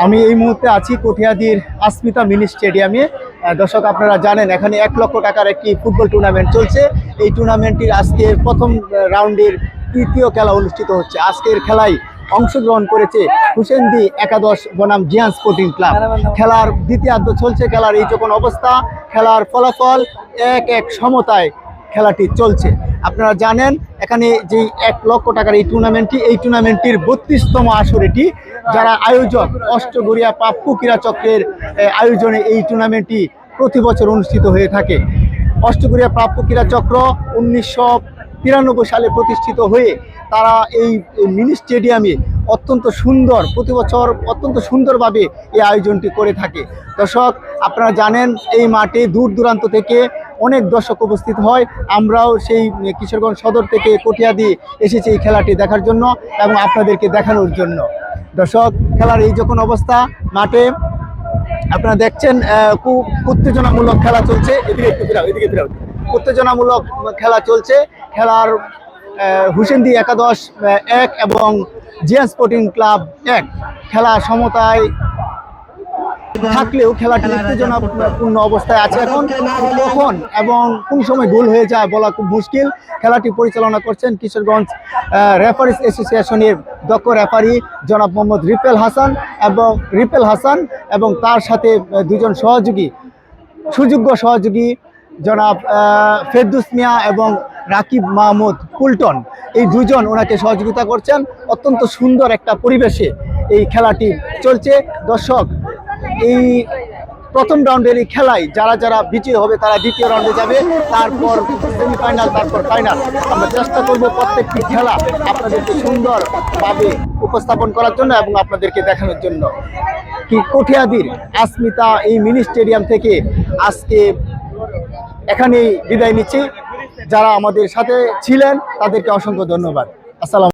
আমি এই মুহূর্তে আছি কটিয়াদীর আসমিতা মিনি স্টেডিয়ামে। দর্শক, আপনারা জানেন এখানে 1 লক্ষ টাকার একটি ফুটবল টুর্নামেন্ট চলছে। এই টুর্নামেন্টটির আজকের প্রথম রাউন্ডের তৃতীয় খেলা অনুষ্ঠিত হচ্ছে। আজকের খেলায় অংশগ্রহণ করেছে হুসেন্দি একাদশ বনাম জিয়ান স্পোর্টিং ক্লাব। খেলার দ্বিতীয়ার্ধ চলছে। খেলার এই যখন অবস্থা, খেলার ফলাফল 1-1 সমতায় খেলাটি চলছে। আপনারা জানেন এখানে যে 1 লক্ষ টাকার এই টুর্নামেন্টটির 32তম আসর এটি। যারা আয়োজক অষ্টগড়িয়া প্রাপ্য ক্রীড়া চক্রের আয়োজনে এই টুর্নামেন্টটি প্রতি বছর অনুষ্ঠিত হয়ে থাকে। অষ্টগড়িয়া প্রাপ্য ক্রীড়া চক্র 1993 সালে প্রতিষ্ঠিত হয়ে তারা এই মিনি স্টেডিয়ামে অত্যন্ত সুন্দর, প্রতি বছর অত্যন্ত সুন্দরভাবে এই আয়োজনটি করে থাকে। দর্শক, আপনারা জানেন এই মাঠে দূর দূরান্ত থেকে অনেক দর্শক উপস্থিত হয়। আমরাও সেই কিশোরগঞ্জ সদর থেকে কটিয়াদি এসেছি এই খেলাটি দেখার জন্য এবং আপনাদেরকে দেখানোর জন্য। দর্শক, খেলার এই যখন অবস্থা, মাঠে আপনারা দেখছেন খুব উত্তেজনামূলক খেলা চলছে। এদিকে উত্তেজনামূলক খেলা চলছে। খেলার হুসেন্দি একাদশ 1 এবং জিয়ান স্পোর্টিং ক্লাব 1 খেলা সমতায় থাকলেও খেলাটি উত্তেজনাপূর্ণ অবস্থায় আছে। এখন কখন এবং কোন সময় গোল হয়ে যায় বলা খুব মুশকিল। খেলাটি পরিচালনা করছেন কিশোরগঞ্জ রেফারিজ অ্যাসোসিয়েশনের দক্ষ রেফারি জনাব মোহাম্মদ রিপেল হাসান এবং তার সাথে দুজন সুযোগ্য সহযোগী জনাব ফেরদৌস মিয়া এবং রাকিব মাহমুদ কুলটন। এই দুজন ওনাকে সহযোগিতা করছেন। অত্যন্ত সুন্দর একটা পরিবেশে এই খেলাটি চলছে। দর্শক, এই প্রথম রাউন্ডের এই খেলায় যারা বিজয়ী হবে তারা দ্বিতীয় রাউন্ডে যাবে, তারপর সেমিফাইনাল, তারপর ফাইনাল। আমরা চেষ্টা করব প্রত্যেকটি খেলা আপনাদেরকে সুন্দরভাবে উপস্থাপন করার জন্য এবং আপনাদেরকে দেখানোর জন্য। কি কটিয়াদীর আসমিতা এই মিনি স্টেডিয়াম থেকে আজকে এখানেই বিদায় নিচ্ছি। যারা আমাদের সাথে ছিলেন তাদেরকে অসংখ্য ধন্যবাদ। আসসালাম।